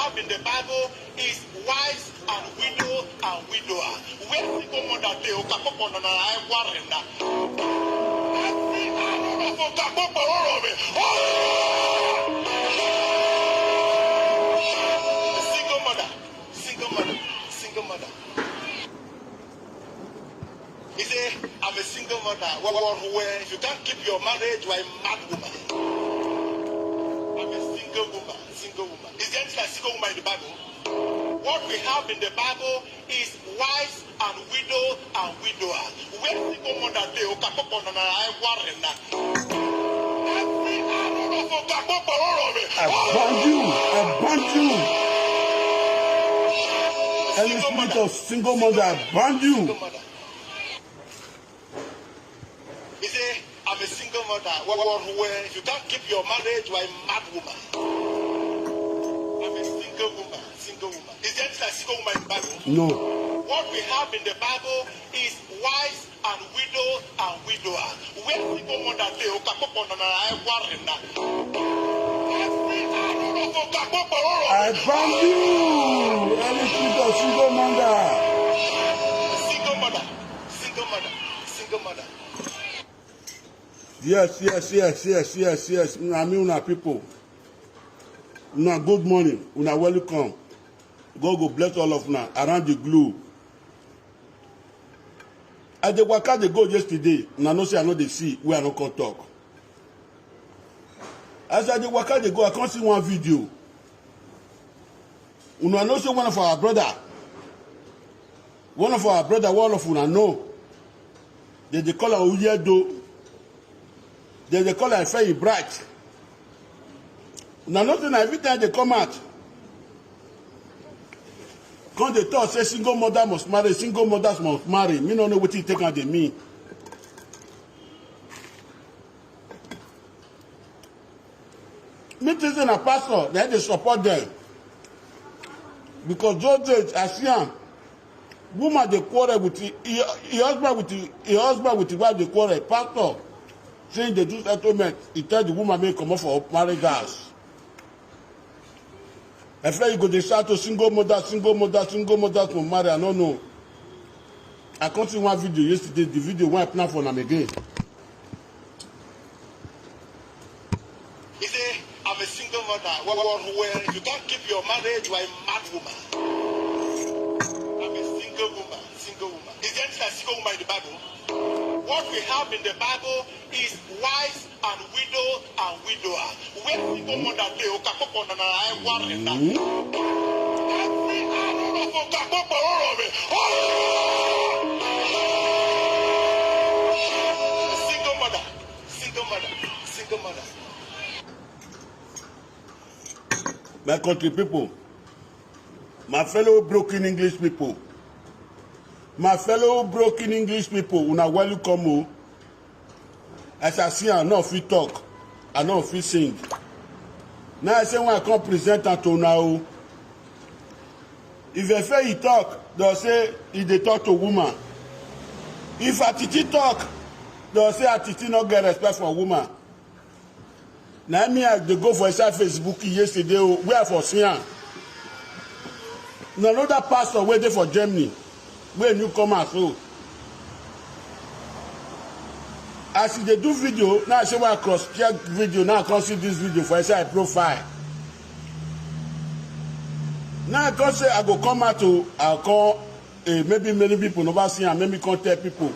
have in the Bible is wives and widow and widower. Where single mother they okapopo na I warena. Every arrow of okapopo orobe. Single mother, single mother, single mother. He say, I'm a single mother. Where if you can't keep your marriage, you are a mad woman. I'm a single woman, single woman. Is there anything like single woman in the Bible? What we have in the Bible is wives and widow and widower. Where single mother they okapopo na I warena. Every arrow of okapopo orobe. I ban you. Any spirit of single mother, I ban you. He say, I'm a single mother. Where if you can't keep your marriage, you are a mad woman. I'm a single woman, single woman. Is there anything like single woman in the Bible? No. What we have in the Bible is wives and widow and widower. Where single mother they okapopo na I warena. Every arrow of okapopo orobe. I ban you. Any spirit of single mother. Single mother, single mother, single mother. Yes. I mean, una people. Una good morning. Una welcome. God go bless all of una around the globe. I dey waka dey go yesterday. Una know say I no dey see where I no come talk. As I dey waka dey go, I come see one video. Una know say one of our brother, one of una know. They dey call am Uyedo. They call am Faye Bright. Una know say na every time they come out, come dey talk say single mother must marry, single mothers must marry. Me no know wetin e take am dey mean. Me think say na pastor na dey support them. Because those days I see am, woman dey quarrel with the husband with the wife dey quarrel. Pastor saying they do settlement, he tell the woman make comot for marriage house. I feel you go dey shout to single mothers must marry. I don't know. I come see one video yesterday, the video when I plan for them again. He say, I'm a single mother. Where if you can't keep your marriage, you are a mad woman. I'm a single woman, single woman. Is there anything like single woman in the Bible? What we have in the Bible is wives and widow and widower. Where single mother they okapopo na I warena. Every arrow of okapopo orobe. Single mother, single mother, single mother. My country people, my fellow broken English people, una welcome o. As I see, I no fit talk, I no fit sing. Now I say when I come present am to una o. If Efe he talk, they'll say he dey talk to woman. If Atiti talk, they'll say Atiti no get respect for woman. Now me I dey go for inside Facebook yesterday o, where I for see am. Na another pastor wey dey for Germany, wey new come out so. As he dey do video, now I say when I cross check video, now I come see this video for inside profile. Now I come say I go come out to, I come maybe many people never see am, maybe come tell people.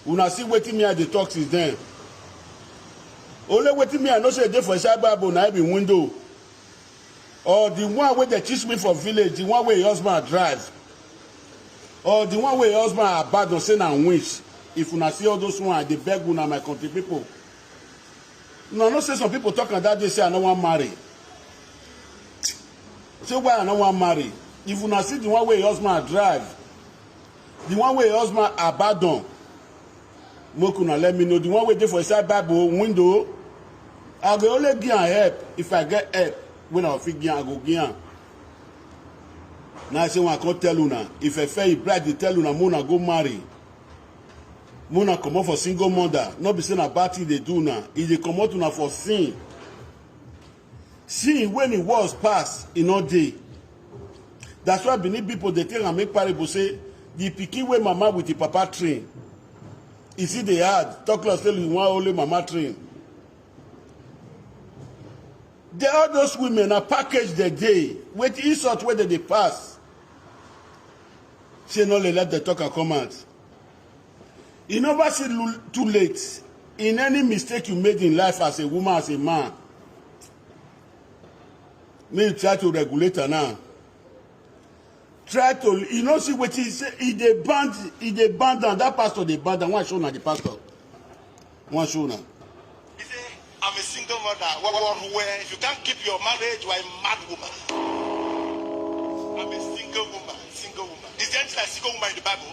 Una see wetin me I dey talk since then. Only wetin me I know say dey for inside Bible na be window. Or the one wey dey teach me for village, the one wey your husband drive. Or the one wey your husband abandon say na winch. If una see all those one, I dey beg una, my country people. Una know say some people talk on that day say I no wan marry. Say why I no wan marry? If una see the one wey your husband drive, the one wey your husband abandon, make una let me know. The one wey dey for inside Bible window, I go only give am help if I get help. When I fit give am, I go give am. Now I say when I come tell una, if Efe Bright dey tell una, una go marry. Una comot for single mother. Not be saying na bad thing dey do una. E dey comot una for sin. See, when it was passed, in all day. That's why Benin people, they tell and make parable say, the pikin wey mama with the papa train. You see they had, talk less tell you one only mama train. All those women are packaged the day, with insult where they pass. Say no, let the talker come out. You never see too late in any mistake you made in life as a woman, as a man. May you try to regulate her now. Try to, you know, see what he say. He dey band down. That pastor dey band down. One show now the pastor. One show now. He say, I'm a single mother. Where if you can't keep your marriage, you are a mad woman. I'm a single woman. Single woman. Is there anything like single woman in the Bible?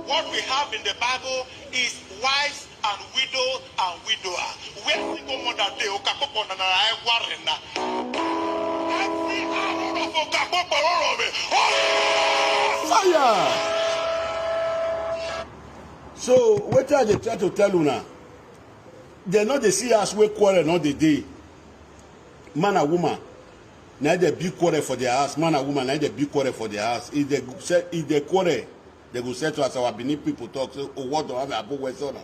What we have in the Bible is wives and widow and widower. Where single mother dey okapopo na na warena. Fire! So, what are they trying to tell you now? They know they see us we quarrel, not the day. Man and woman, now they big quarrel for their house. Man and woman, now they big quarrel for their house. If they quarrel, they go say to us, our Benin people talk, say, oh, what do I have about West Zona?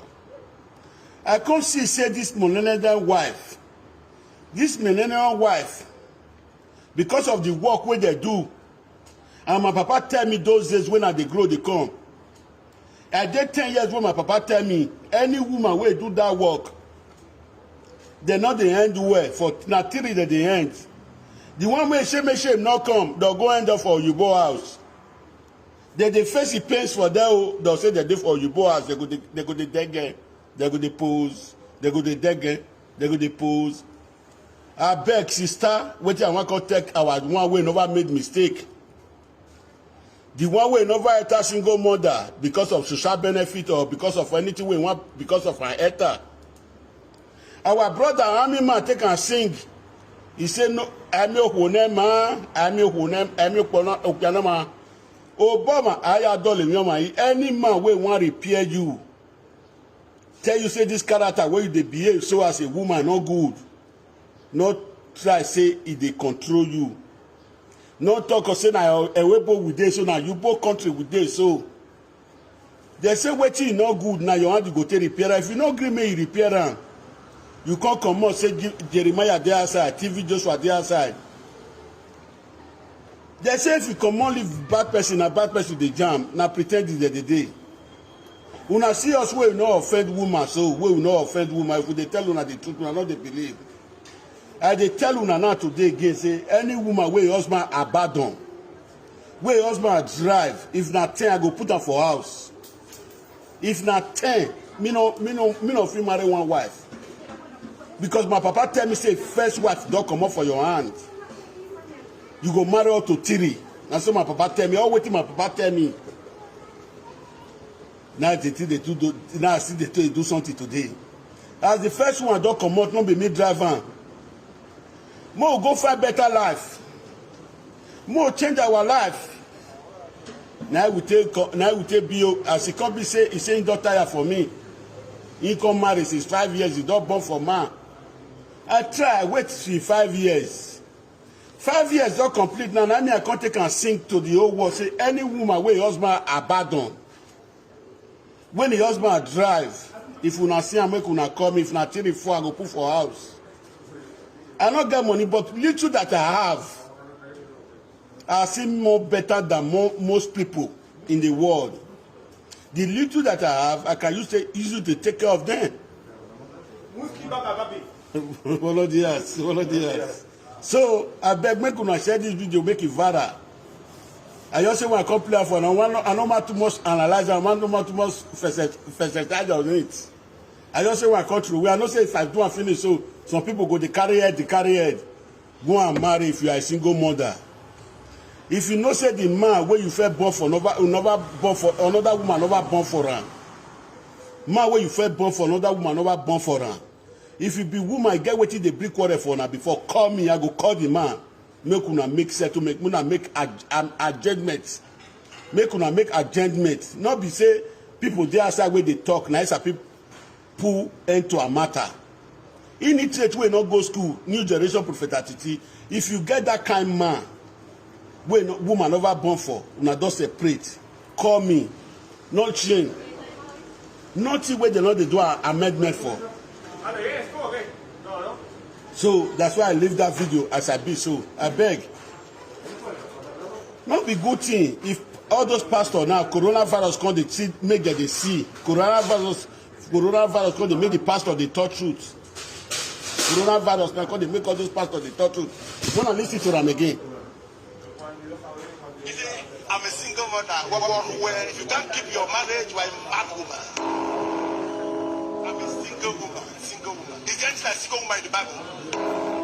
I can't see, say, this millennial wife, because of the work where they do, and my papa tell me those days when I they grow, they come. I did 10 years when my papa tell me, any woman will do that work, they not the end well, for not 3 that they end. The one way shame not come, they'll go end up for Yubo house. They face the pains for them, they'll say they do for Yubo house, they go the dege, they go the pose, they go the dege, they go the pose. I beg sister, wait I want to take our one way never made mistake. The one way never enter a single mother because of social benefit or because of anything we want, because of our etta. Our brother army man take and sing. He said no, I'm your Obama, I adore you. Any man will want to repair you. Tell you say this character where you behave so as a woman no good. Not try say if they control you. Not talk or say now a weapon with this so now you both country with this so. They say waiting not good now you want to go to repair. If you not agree me you repair them. You can't come out say Jeremiah there outside, TV Joshua there outside. They say if you come on leave bad person they jam. Now pretend it's the day. Una see us we will not offend woman so we will not offend woman. If they tell una the truth, una not they believe. I dey tell una now today again say any woman wey husband abandon, wey husband drive, if na 10 I go put am for house. If na 10, me no fit marry one wife. Because my papa tell me say first wife don comot for your hand. You go marry up to 3. Na so my papa tell me. All wetin my papa tell me. Now they do. Now I see they do something today. As the first one don comot, no be me drive am. More go find better life. More change our life. Now we take BO as he come be say he say he don't tire for me. He come marry since 5 years. He don't born for man. I try wait till 5 years. 5 years don't complete now. Now me I can't take and sing to the whole world. Say any woman where husband abandon. When the husband drive, if una see him make una come. If na 3 4 I go put for house. I not get money, but little that I have, I see more better than most people in the world. The little that I have, I can use it to take care of them. Volunteers. So I beg make una share this video, make it viral. I just say when I come play for now, I don't want too much analyze, I don't want too much facilitate on it. I just say when I come through, I don't say if I do and finish, so some people go, they carry head. Go and marry if you are a single mother. If you know say the man where you felt born for another woman, never born for her. Man where you felt born for another woman, never born for her. If you be woman, get what they bring quarrel for now before call me, I go call the man. Make una make settlement, make una make adjustments. Make una make adjustments. Not be say people there outside where they talk, nice people pull into a matter. Illiterate wey no go school, new generation prophet Atiti. If you get that kind man, wey no, woman never born for, una don separate. Call me. No change. Nothing wey they no dey do amendment for. So that's why I leave that video as I be. So I beg. Not be good thing if all those pastors now coronavirus come they see make them they see coronavirus come they make the pastor they talk truth. Coronavirus now come they make all those pastors they talk truth. Wanna listen to them again? I'm a single mother where if you can't keep your marriage, you are a mad woman. I'm a single woman, single woman. Is there anything like single woman in the Bible?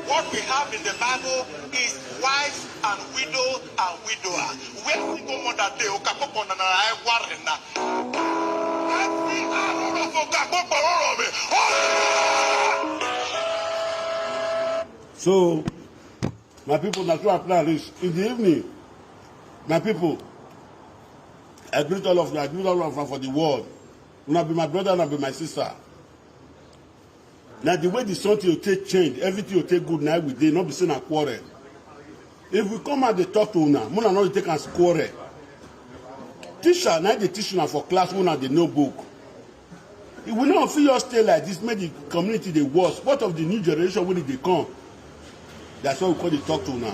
What we have in the Bible is wives and widow and widower. Where single mother they okapopo na na warena. Every arrow of okapopo me. So my people, that's why I plan this in the evening. My people, I greet all of you. I greet all of you for the world. Una be my brother, una be my sister. Now the way the something will take change, everything will take good now with day, not be saying a quarrel. If we come out, they talk to una, muna not take and quarrel. Teacher, now they teach una for class, muna the notebook. If we not feel us stay like this, make the community the worst. What of the new generation when they come? That's why we call the talk to una.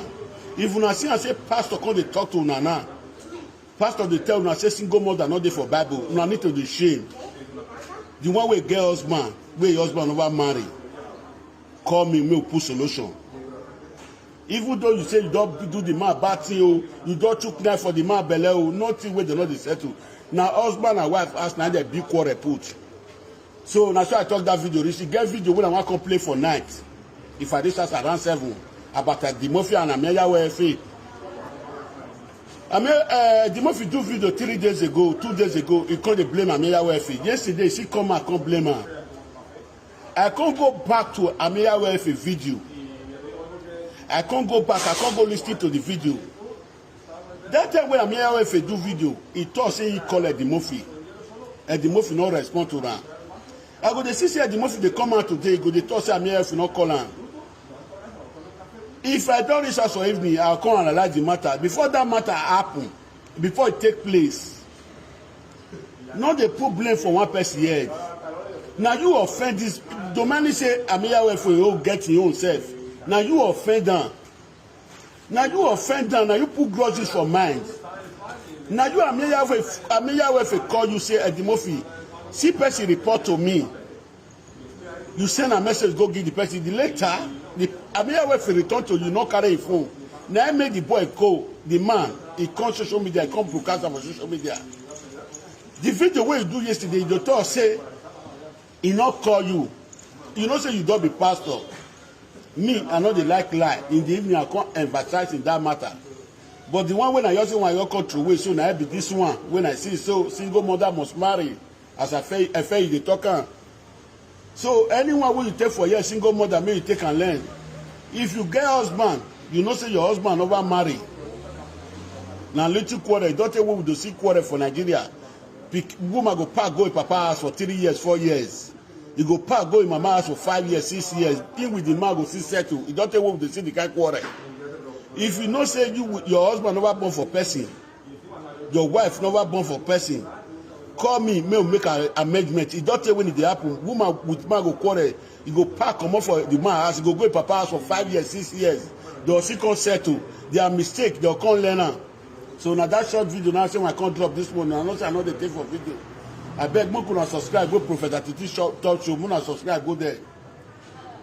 If una see and say pastor come they talk to una now, pastor they tell una say single mother not there for Bible, una need to be shame. The one way get husband, where your husband never marry, call me, we'll put solution. Even though you say you don't do the man bad thing, you don't took knife for the man belly, nothing where they not settle. Now husband and wife ask now they big quarrel put. So that's why I talk that video. You see, get video when I want to play for night. If I reach us around 7 about Dimofy and Amelia WFA. Dimofy do video 3 days ago, 2 days ago, he can't blame Amelia WFA. Yesterday, she come and can't blame her. I can't go back to Amelia WFA video. I can't go back, I can't go listen to the video. That time when Amelia WFA do video, he thought say he called Dimofy. And Dimofy not respond to that. I go to see Dimofy they come out today, go they talk say Amelia WFA not call her. If I don't reach us for evening, I'll come and analyze the matter. Before that matter happen, before it take place, not they put blame for one person here. Now you offend this. Domani say Amelia WFA you get your own self. Now you offend them. Now you offend them. Now you put grudges for mind. Now you Amelia WFA call you say Dimofy, see person report to me. You send a message, go give the person. The later, the Amelia WFA return to you, not carry a phone. Now I made the boy call, the man, he come social media, he come broadcast on social media. The video where you do yesterday, the doctor say, he not call you. You know say you don't be pastor. Me, I know they like lie. In the evening, I can't emphasize in that matter. But the one when I also want your country way, so now I be this one. When I see so single mother must marry, as I feel they talk. So anyone who you take for your single mother, may you take and learn. If you get husband, you know say your husband never marry. Now little quarrel, you don't tell what we do see quarrel for Nigeria. Woman go park go in papa house for 3 years, 4 years. You go park go in mama house for 5 years, 6 years. In with the man go see settle. You don't tell what we do see the kind quarrel. If you know say your husband never born for person, your wife never born for person, call me, may make an amendment. It don't tell when it happen. Woman with man go quarrel, you go park come up for the man house, you go in papa house for 5 years, 6 years. They'll see come settle. Their mistake, they'll come learn am. So now that short video now say I can't drop this morning. I know say I know they take for video. I beg more to subscribe, go Prophet Atiti Talk Show. Muna subscribe, go there.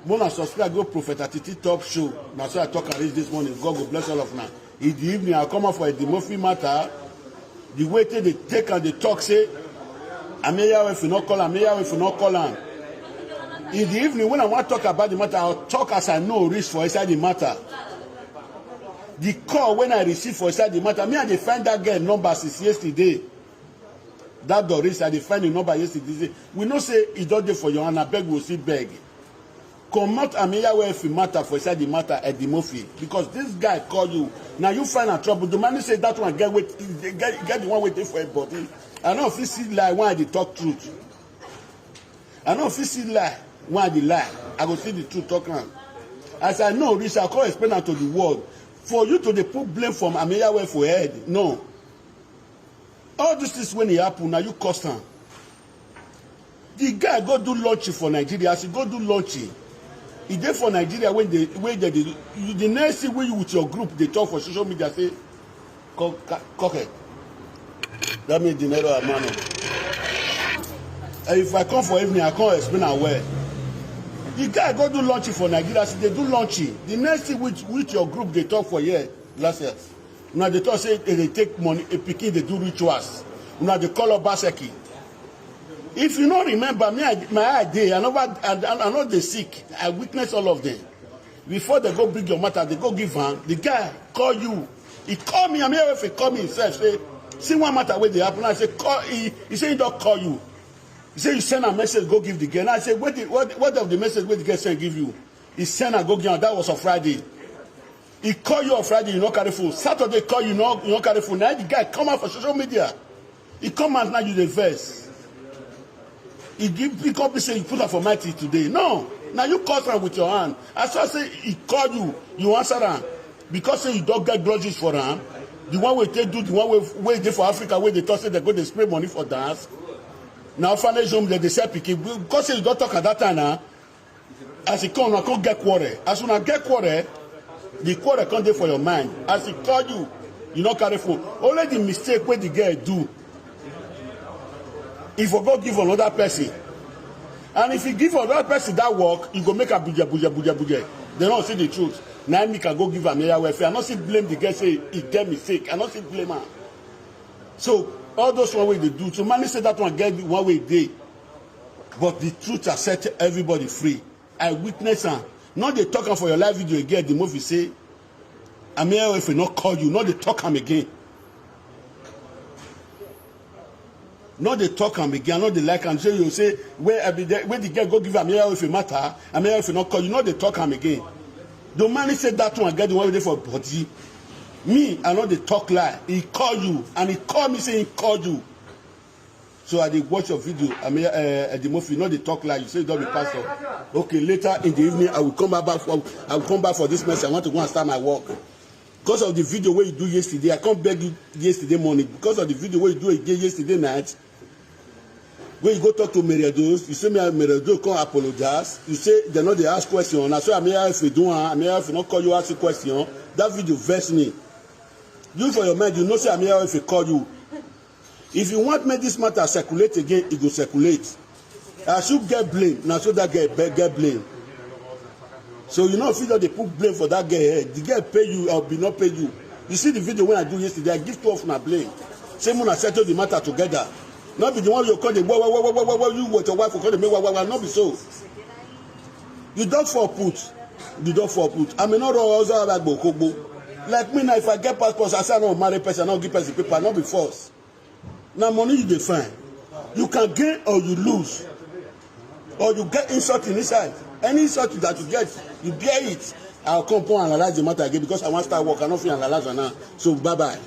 Muna subscribe, go Prophet Atiti Talk Show. Now so I talk and reach this morning. God will bless all of now. In the evening, I'll come up for a Dimofy matter. The way they take and they talk say, Amelia WFA not call, Amelia WFA not call am. In the evening, when I want to talk about the matter, I'll talk as I know reach for inside the matter. The call when I receive for inside the matter, me and they find that girl number since yesterday. That Doris, I find the number yesterday. We know say it don't dey for your hand. I beg will see beg. Come out Amelia WFA matter for inside the matter at Dimofy because this guy call you. Now you find a trouble. The man say that one get the one waiting for everybody. I know if you see lie, why they talk truth. I know if you see lie, when I dey lie. I go see the truth talk am. As I know this, I come explain am to the world. For you to dey put blame from Ameyawe for head, no. All these things when e happen, na you cause am. The guy go do launching for Nigeria. As he go do launching, he dey for Nigeria when they the next thing wey you with your group dey talk for social media say, "Cocket." That means dinero amano. And if I come for evening, I come explain am well. The guy go do launching for Nigeria. As they do launching, the next thing with your group they talk for here last year. Now they talk say they take money, a pikin they do rituals. Now they call up Baseki. If you don't remember me, my idea, I know they sick. I witness all of them. Before they go bring your matter, they go give him. The guy call you. He call me. I'm here if he call me himself. Say, see one matter where they happen. I say, call. He say he don't call you. He say you send a message, go give the girl. And I say, what of the message where the girl send give you? He send and go give him. That was on Friday. He call you on Friday, you not carry phone. Saturday call you not carry phone. Now the guy come out for social media. He come out now you the verse. He come say you put up for mighty today. No. Now you call him with your hand. As I say he call you, you answer him. Because say you don't get grudges for him. The one way they do, the one way they for Africa, where they talk say they go they spray money for dance. Now finally home they say pikin. Because say you don't talk at that time now. As he come, I can't get quarrel. As soon as I get quarrel, the quarrel can't dey for your mind. As he call you, you not carry phone. Only the mistake where the girl do. If you go give another person, and if you give another person that work, you go make a buja. They don't see the truth. Now me can go give Ameyawe welfare. I not see blame the girl say he get mistake. I not see blame her. So all those one way they do. So man say that one get one way they. But the truth has set everybody free. I witness her. Not they talk for your live video again. The movie say Ameyawe welfare not call you. Not they talk him again. Not they talk him again, not they like him. So you say, where the girl go give Ameyawe if it matter, Ameyawe if it not call you, not they talk him again. The man said that one, get the one there for body. Me, I know they talk lie. He call you, and he call me saying he called you. So I did watch your video, at the movie, you know they talk lie. You say don't be pastor. Okay, later in the evening, I will come back for this message. I want to go and start my work. Because of the video where you do yesterday, I can't beg you yesterday morning. Because of the video where you do again yesterday night. When you go talk to Meredos, you say Meredos can't apologize. You say they know they ask questions. I say if you do, if you not call you ask a question. That video verse me. You for your mind, you know say if you call you. If you want me this matter circulate again, it will circulate. I should get blame. Now so that get blame. So you know if you don't they put blame for that girl head, the girl pay you or be not pay you. You see the video when I do yesterday, I give 2 of my blame. Same when I settle the matter together. Not be the one you call the you with your wife call the not be so. You don't fall put. You don't fall put. I mean not also like Bokobo. Like me now, if I get passport, I say I don't marry person, I don't give person paper, not be forced. Now money you define. You can gain or you lose. Or you get insult inside. Any insult that you get, you bear it. I'll come and analyze the matter again because I want to start work. I don't feel analyze now. So bye bye.